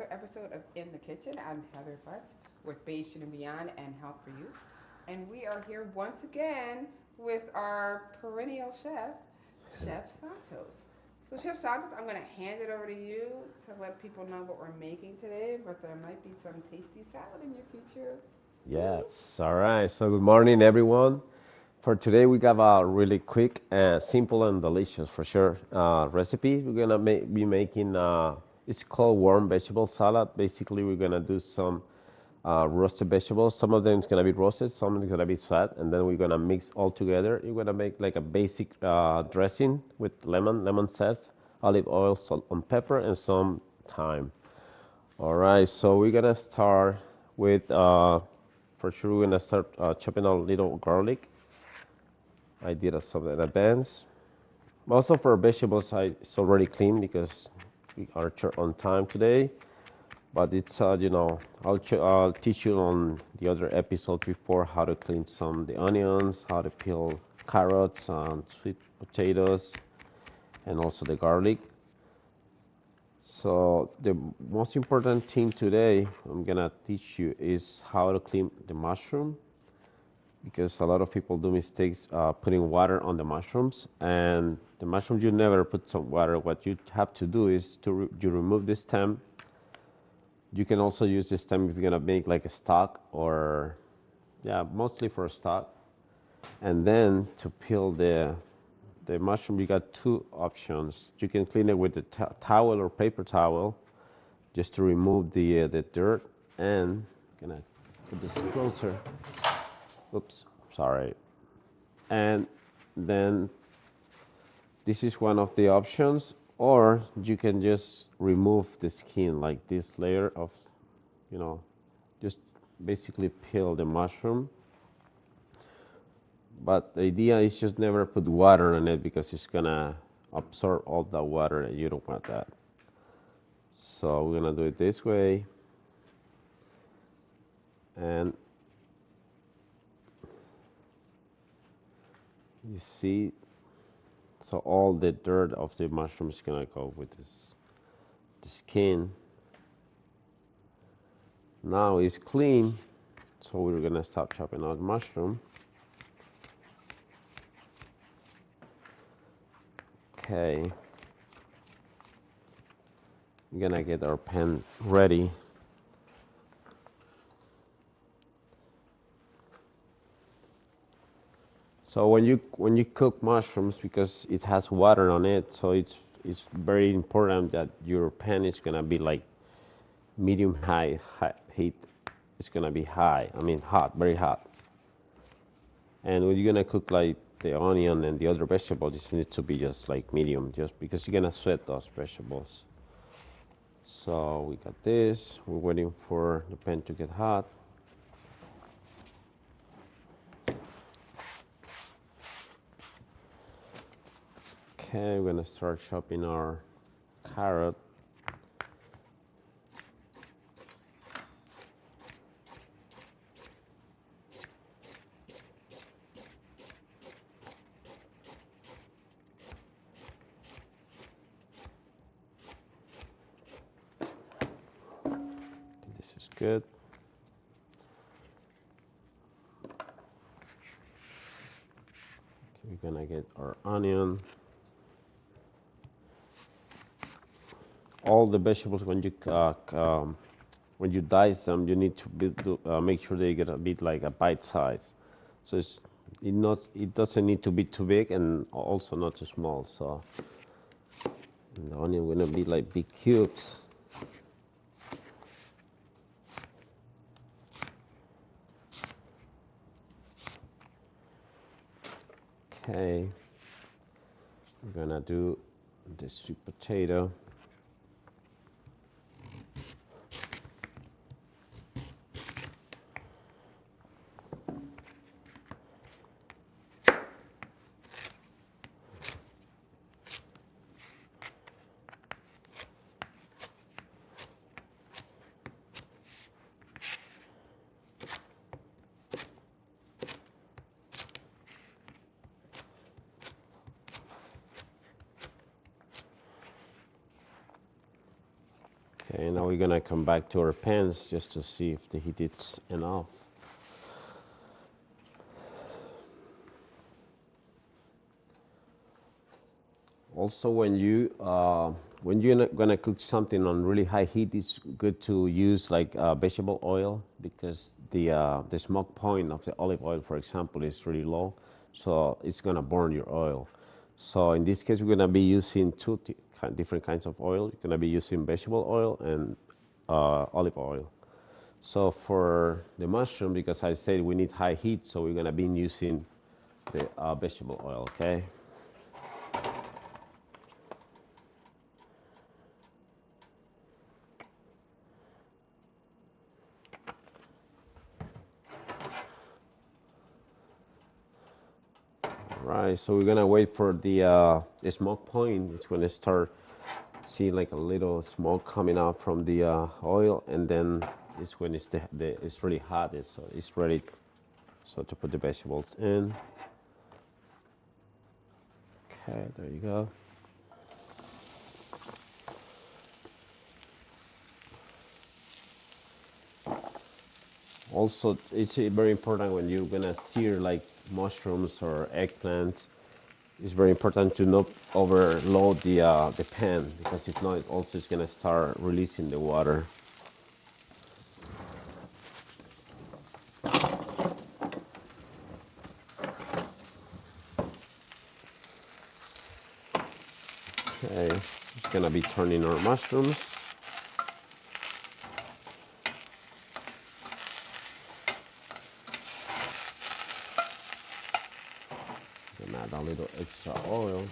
another episode of In the Kitchen. I'm Heather Butts with Beige and Beyond and Health for You. And we are here once again with our perennial chef, Chef Santos. So, Chef Santos, I'm going to hand it over to you to let people know what we're making today, but there might be some tasty salad in your future. Woo! Yes, all right. So good morning, everyone. For today, we got a really quick, simple, and delicious for sure recipe. We're gonna be making. It's called warm vegetable salad. Basically, we're gonna do some roasted vegetables. Some of them is gonna be roasted, some is gonna be fat, and then we're gonna mix all together. You're gonna make like a basic dressing with lemon zest, olive oil, salt, and pepper, and some thyme. All right, so we're gonna start with, for sure, we're gonna start chopping a little garlic. I did some in advance. Most of our vegetables it's already clean because we are short on time today. But it's, I'll teach you on the other episode before how to clean some the onions, how to peel carrots and sweet potatoes, and also the garlic. So the most important thing today I'm gonna teach you is how to clean the mushroom because a lot of people do mistakes putting water on the mushrooms, and the mushrooms you never put some water. What you have to do is you remove the stem. You can also use the stem if you're gonna make like a stock or yeah, mostly for a stock. And then to peel the mushroom, you got two options. You can clean it with a towel or paper towel just to remove the dirt. And I'm gonna put this closer. Oops, sorry. And then this is one of the options, or you can just remove the skin like this layer of, you know, just basically peel the mushroom. But the idea is just never put water on it because it's gonna absorb all the water and you don't want that. So we're gonna do it this way, and you see, so all the dirt of the mushroom is gonna go with the skin. Now it's clean, so we're gonna stop chopping out mushroom. Okay, we're gonna get our pan ready. So when you cook mushrooms, because it has water on it, so it's very important that your pan is gonna be like medium high heat. It's gonna be high. I mean hot, very hot. And when you're gonna cook like the onion and the other vegetables, it needs to be just like medium, just because you're gonna sweat those vegetables. So we got this. We're waiting for the pan to get hot. Okay, we're gonna start chopping our carrot. This is good. Okay, we're gonna get our onion. All the vegetables when you dice them, you need to make sure they get a bit like a bite size. So it doesn't need to be too big and also not too small. So the onion gonna be like big cubes. Okay, we're gonna do the sweet potato. Okay, now we're gonna come back to our pans just to see if the heat is enough. Also, when you're not gonna cook something on really high heat, it's good to use like vegetable oil because the smoke point of the olive oil, for example, is really low, so it's gonna burn your oil. So in this case, we're gonna be using different kinds of oil. You're gonna be using vegetable oil and olive oil. So for the mushroom, because I said we need high heat, so we're gonna be using the vegetable oil. Okay. Right, so we're gonna wait for the smoke point. It's gonna start see like a little smoke coming out from the oil, and then it's when it's really hot. It's ready so to put the vegetables in. Okay, there you go. Also, it's very important when you're gonna sear like mushrooms or eggplants. It's very important to not overload the pan because if not, it also is gonna start releasing the water. Okay, it's gonna be turning our mushrooms. And add a little extra oil.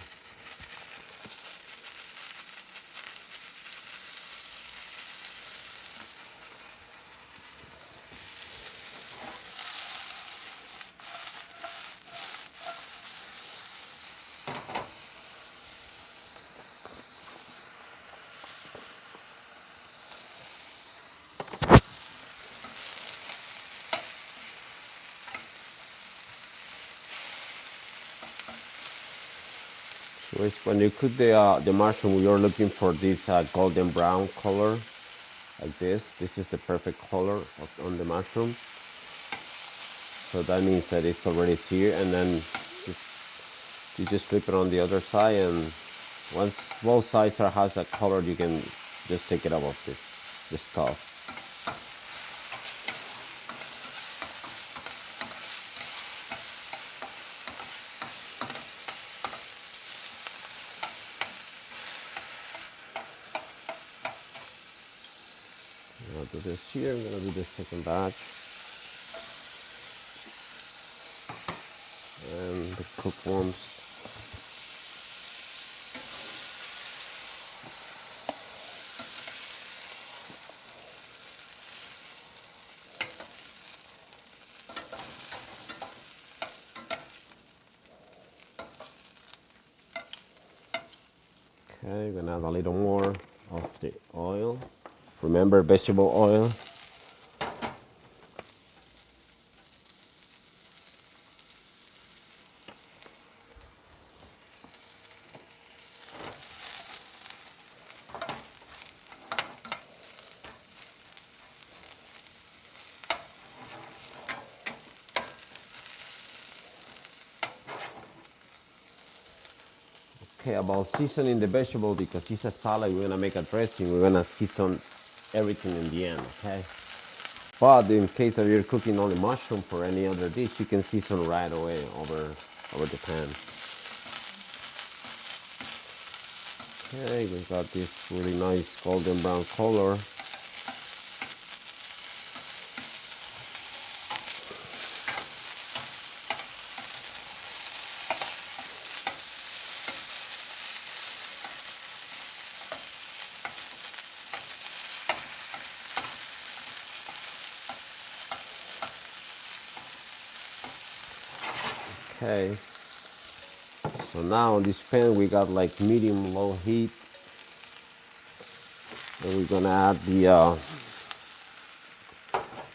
So when you cook the mushroom, you're looking for this golden brown color, like this. This is the perfect color on the mushroom. So that means that it's already seared, and then you just flip it on the other side, and once both sides has that color, you can just take it out of the stove. I'll do this here. I'm gonna do the second batch, and the cooked worms. Okay, we're gonna add a little more of the oil. Remember, vegetable oil. Okay, about seasoning the vegetable, because it's a salad, we're gonna make a dressing. We're gonna season everything in the end, okay? But in case that you're cooking only mushroom for any other dish, you can season right away over the pan. Okay, we got this really nice golden brown color. Okay, so now on this pan we got like medium low heat, and we're gonna add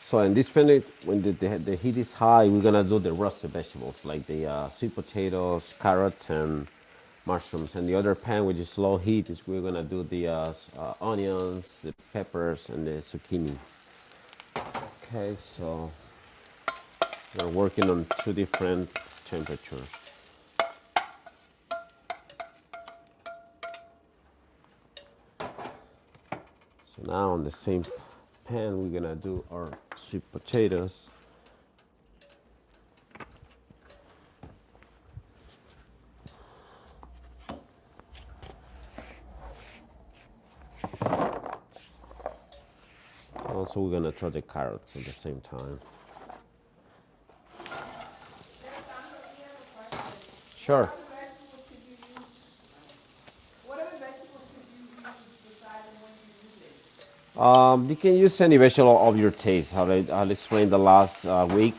so in this pan, when the heat is high, we're gonna do the roasted vegetables like the sweet potatoes, carrots, and mushrooms. And the other pan, which is low heat, is we're gonna do the onions, the peppers, and the zucchini. Okay, so we're working on two different temperatures. So now on the same pan, we're gonna do our sweet potatoes. Also, we're gonna throw the carrots at the same time. Chef Santos, we have a question. What Sure. other vegetables could you use? What other vegetables could you use besides the ones you use? You can use any vegetable of your taste. I'll explain the last week.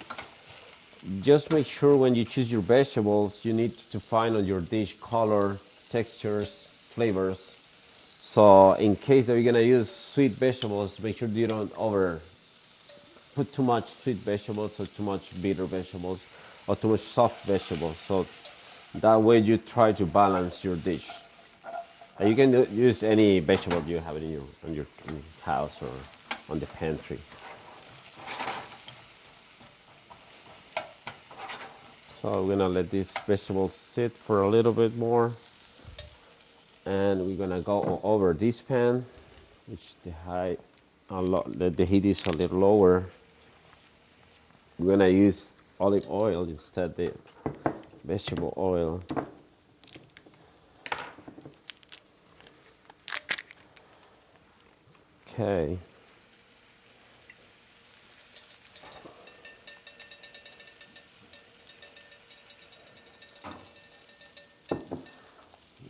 Just make sure when you choose your vegetables, you need to find on your dish color, textures, flavors. So in case that you're gonna use sweet vegetables, make sure you don't over put too much sweet vegetables or too much bitter vegetables or too much soft vegetables. So that way you try to balance your dish. And you can use any vegetable you have in your house or on the pantry. So we're gonna let these vegetables sit for a little bit more, and we're gonna go over this pan, which the heat is a little lower. We're gonna use olive oil instead the vegetable oil. Okay.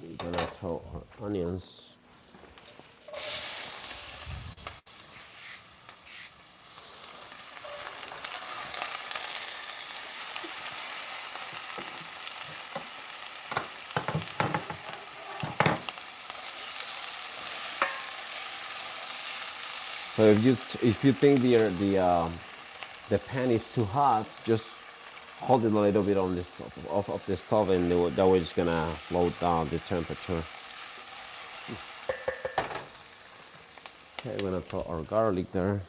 We're gonna throw our onions. So if you think the pan is too hot, just hold it a little bit on the stove, off of the stove, and that way it's gonna lower down the temperature. Okay, we're gonna throw our garlic there.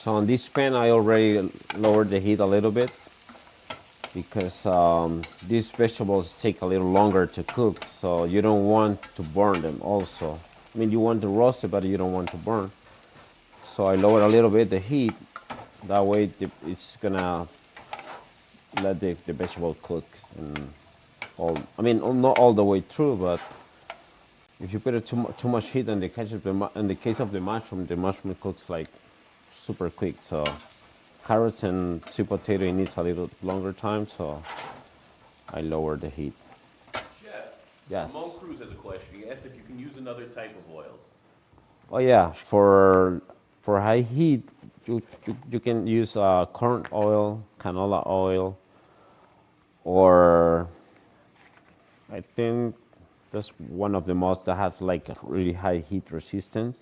So on this pan, I already lowered the heat a little bit because these vegetables take a little longer to cook. So you don't want to burn them also. I mean, you want to roast it, but you don't want to burn. So I lowered a little bit the heat. That way it's gonna let the vegetable cook. And I mean, not all the way through, but if you put it too much heat in the case of the mushroom cooks like super quick. So carrots and sweet potato, it needs a little longer time, so I lower the heat. Chef, Yes. Ramon Cruz has a question. He asked if you can use another type of oil. Oh yeah, for high heat, you can use corn oil, canola oil, or I think that's one of the most that has like a really high heat resistance.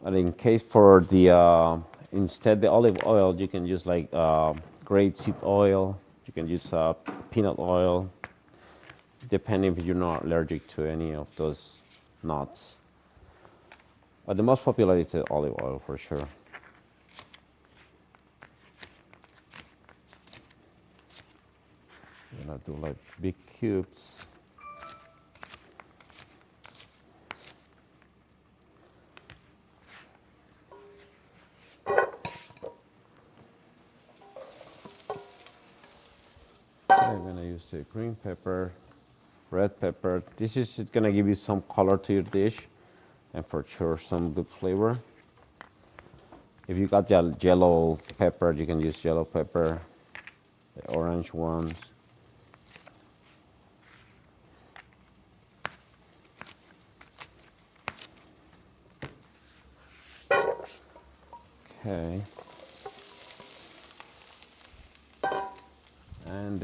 But in case for the instead the olive oil, you can use like grapeseed oil. You can use peanut oil, depending if you're not allergic to any of those nuts. But the most popular is the olive oil for sure. I'm gonna do like big cubes. Okay, I'm gonna use the green pepper, red pepper. This is gonna give you some color to your dish and for sure some good flavor. If you got yellow pepper, you can use yellow pepper, the orange ones.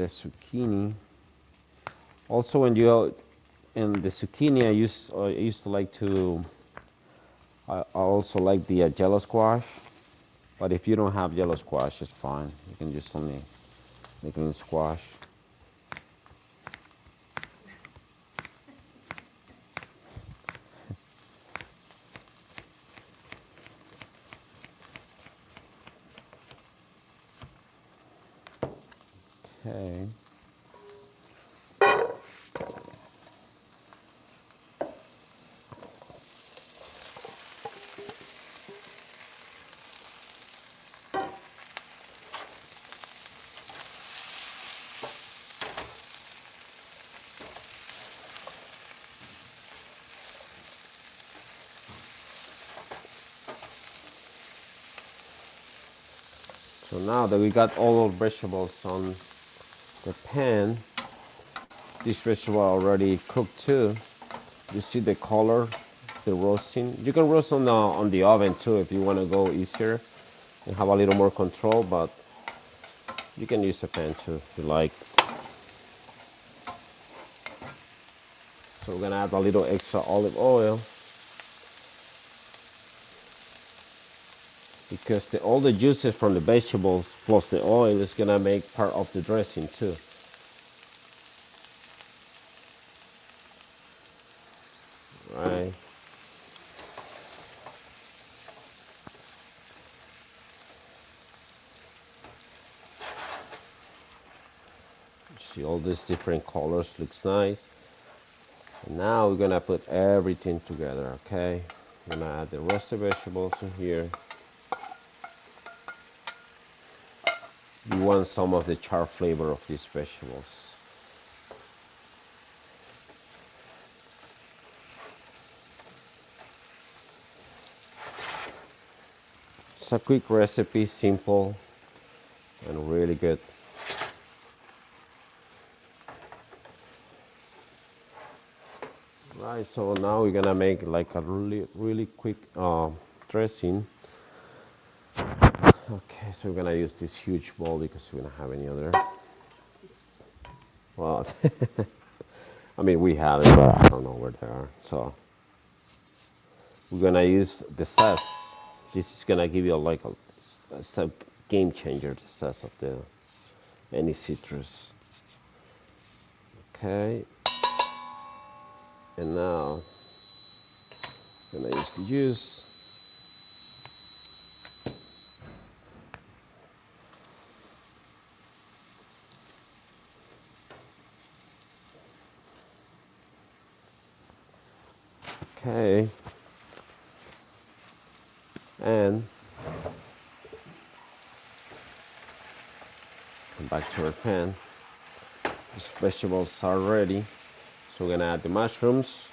zucchini. Also, when you in the zucchini, I used to like to. I also like the yellow squash. But if you don't have yellow squash, it's fine. You can just only make it in squash. Okay. So now that we got all our vegetables on the pan, this vegetable already cooked too. You see the color, the roasting. You can roast on the oven too if you want to go easier and have a little more control, but you can use a pan too if you like. So we're gonna add a little extra olive oil because all the juices from the vegetables plus the oil is gonna make part of the dressing too. Right. See all these different colors, looks nice. And now we're gonna put everything together, okay? We're gonna add the roasted vegetables in here. You want some of the char flavor of these vegetables. It's a quick recipe, simple and really good. Right, so now we're gonna make like a really quick dressing. Okay, so we're gonna use this huge bowl because we don't have any other. Well, I mean we have it, but I don't know where they are. So we're gonna use the zest. This is gonna give you like a game changer. The zest of the any citrus. Okay, and now I'm gonna use the juice. Okay, and come back to our pan. These vegetables are ready, so we're gonna add the mushrooms.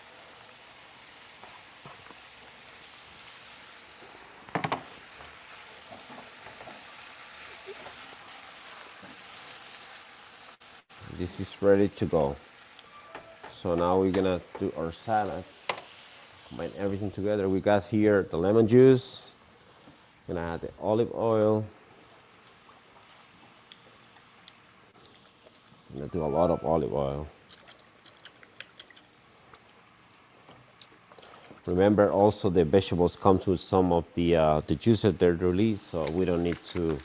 This is ready to go. So now we're gonna do our salad. Combine everything together. We got here the lemon juice. Gonna add the olive oil. Gonna do a lot of olive oil. Remember also the vegetables come to some of the juices they're released, so we don't need to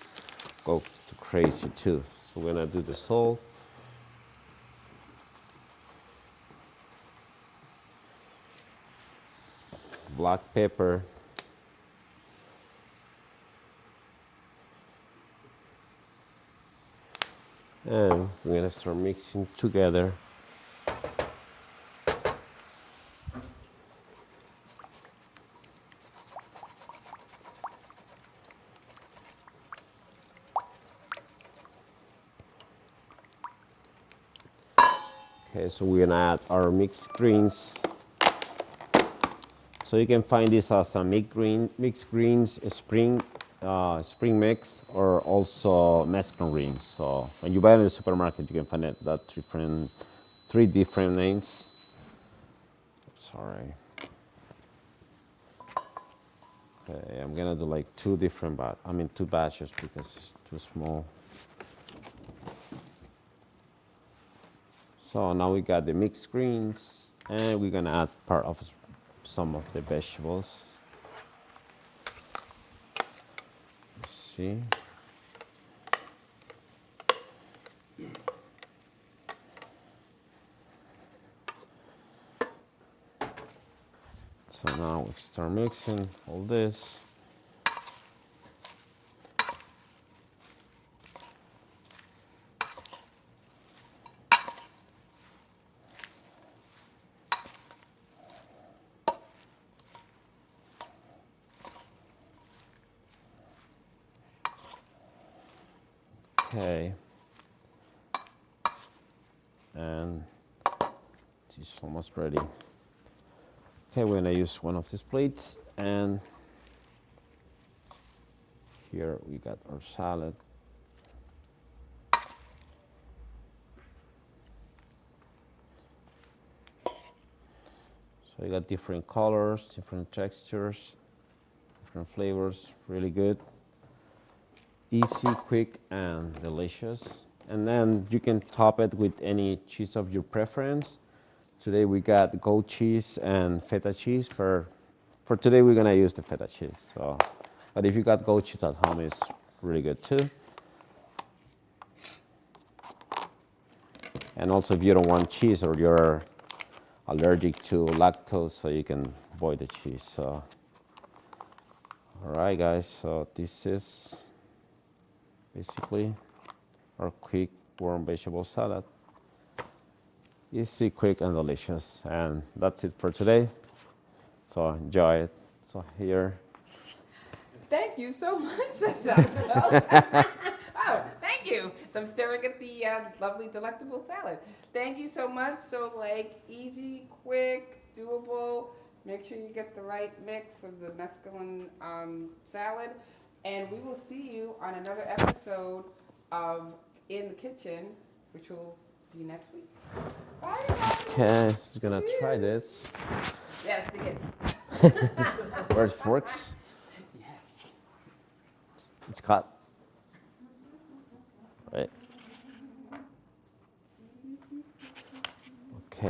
go too crazy too. So we're gonna do the salt. Black pepper. And we're gonna start mixing together. Okay, so we're gonna add our mixed greens. So you can find this as a mixed greens, spring mix, or also Mesclun greens. So when you buy it in the supermarket, you can find it that three different names. Sorry. Okay, I'm gonna do like two batches because it's too small. So now we got the mixed greens, and we're gonna add part of some of the vegetables. Let's see. So now we start mixing all this. Okay. And it's almost ready. Okay, we're gonna use one of these plates, and here we got our salad. So you got different colors, different textures, different flavors, really good. Easy, quick, and delicious. And then you can top it with any cheese of your preference. Today we got goat cheese and feta cheese. For today we're gonna use the feta cheese. So, but if you got goat cheese at home, it's really good too. And also if you don't want cheese or you're allergic to lactose, so you can avoid the cheese. So, all right, guys. So this is basically our quick warm vegetable salad. Easy, quick, and delicious. And that's it for today. So enjoy it. So here. Thank you so much, Chef Santos. Oh, thank you. So I'm staring at the lovely, delectable salad. Thank you so much. So, like, easy, quick, doable. Make sure you get the right mix of the mesclun salad. And we will see you on another episode of In the Kitchen, which will be next week. Bye, Okay, everybody. just gonna try this. Yes, the kid. Where's forks? Yes. It's cut. Right.